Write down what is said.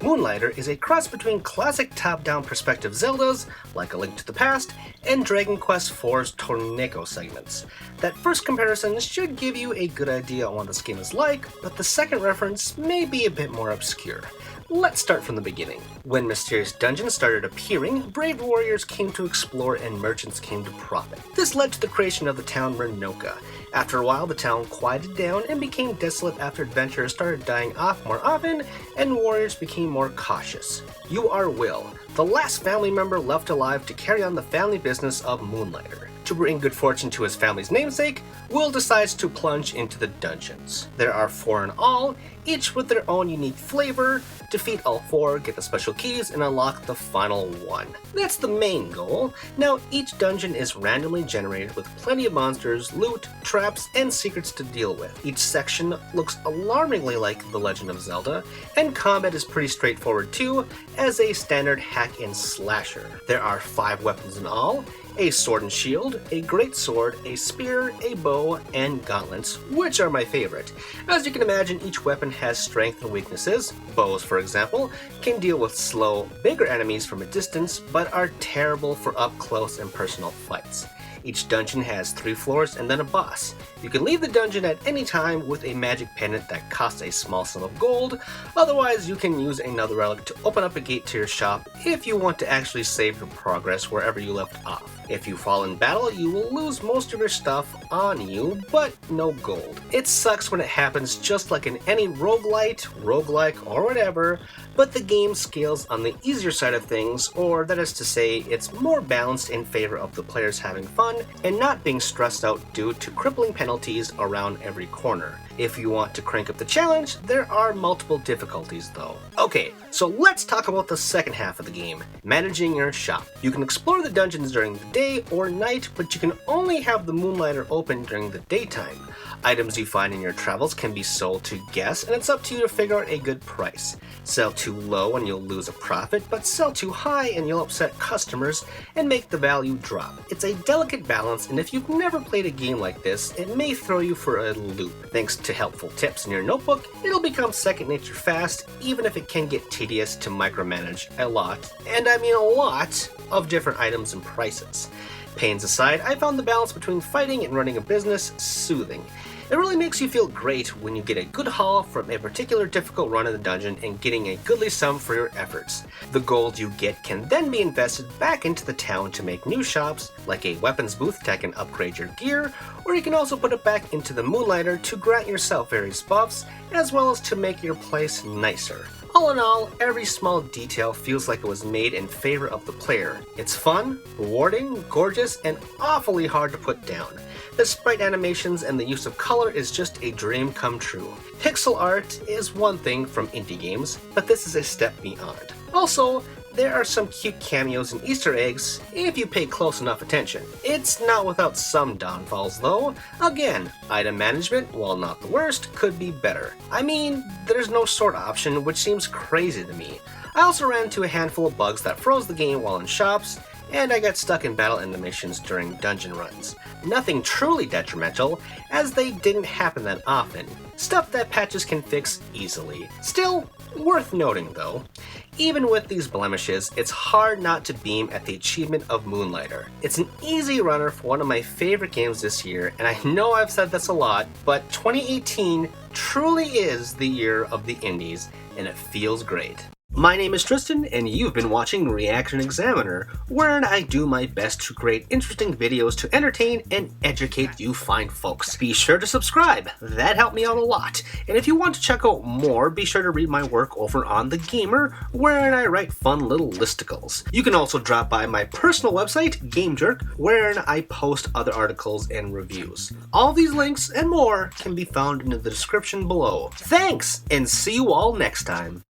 Moonlighter is a cross between classic top-down perspective Zeldas, like A Link to the Past, and Dragon Quest IV's Torneko segments. That first comparison should give you a good idea on what this game is like, but the second reference may be a bit more obscure. Let's start from the beginning. When mysterious dungeons started appearing, brave warriors came to explore and merchants came to profit. This led to the creation of the town Renoka. After a while, the town quieted down and became desolate after adventurers started dying off more often and warriors became more cautious. You are Will, the last family member left alive to carry on the family business of Moonlighter. To bring good fortune to his family's namesake, Will decides to plunge into the dungeons. There are 4 in all, each with their own unique flavor. Defeat all 4, get the special keys, and unlock the final one. That's the main goal. Now, each dungeon is randomly generated with plenty of monsters, loot, traps, and secrets to deal with. Each section looks alarmingly like The Legend of Zelda, and combat is pretty straightforward too, as a standard hack and slasher. There are 5 weapons in all, a sword and shield, a great sword, a spear, a bow, and gauntlets, which are my favorite. As you can imagine, each weapon has strengths and weaknesses. Bows, for example, can deal with slow, bigger enemies from a distance, but are terrible for up-close and personal fights. Each dungeon has 3 floors and then a boss. You can leave the dungeon at any time with a magic pendant that costs a small sum of gold, otherwise you can use another relic to open up a gate to your shop if you want to actually save your progress wherever you left off. If you fall in battle, you will lose most of your stuff on you, but no gold. It sucks when it happens just like in any roguelike, or whatever, but the game scales on the easier side of things, or that is to say, it's more balanced in favor of the players having fun and not being stressed out due to crippling penalties around every corner. If you want to crank up the challenge, there are multiple difficulties though. Okay, so let's talk about the second half of the game, managing your shop. You can explore the dungeons during the day or night, but you can only have the Moonlighter open during the daytime. Items you find in your travels can be sold to guests, and it's up to you to figure out a good price. Sell too low and you'll lose a profit, but sell too high and you'll upset customers and make the value drop. It's a delicate balance, and if you've never played a game like this, it may throw you for a loop. Thanks to helpful tips in your notebook, it'll become second nature fast, even if it can get tedious to micromanage a lot, and I mean a lot, of different items and prices. Pains aside, I found the balance between fighting and running a business soothing. It really makes you feel great when you get a good haul from a particular difficult run in the dungeon and getting a goodly sum for your efforts. The gold you get can then be invested back into the town to make new shops, like a weapons booth that can upgrade your gear, or you can also put it back into the Moonlighter to grant yourself various buffs, as well as to make your place nicer. All in all, every small detail feels like it was made in favor of the player. It's fun, rewarding, gorgeous, and awfully hard to put down. The sprite animations and the use of color is just a dream come true. Pixel art is one thing from indie games, but this is a step beyond. Also, there are some cute cameos and Easter eggs if you pay close enough attention. It's not without some downfalls though. Again, item management, while not the worst, could be better. I mean, there's no sword option, which seems crazy to me. I also ran into a handful of bugs that froze the game while in shops, and I got stuck in battle animations during dungeon runs. Nothing truly detrimental, as they didn't happen that often. Stuff that patches can fix easily. Still, worth noting though. Even with these blemishes, it's hard not to beam at the achievement of Moonlighter. It's an easy runner for one of my favorite games this year, and I know I've said this a lot, but 2018 truly is the year of the indies, and it feels great. My name is Tristan, and you've been watching ReActionExaminer, wherein I do my best to create interesting videos to entertain and educate you fine folks. Be sure to subscribe, that helped me out a lot. And if you want to check out more, be sure to read my work over on The Gamer, wherein I write fun little listicles. You can also drop by my personal website, GameJerk, wherein I post other articles and reviews. All these links and more can be found in the description below. Thanks, and see you all next time.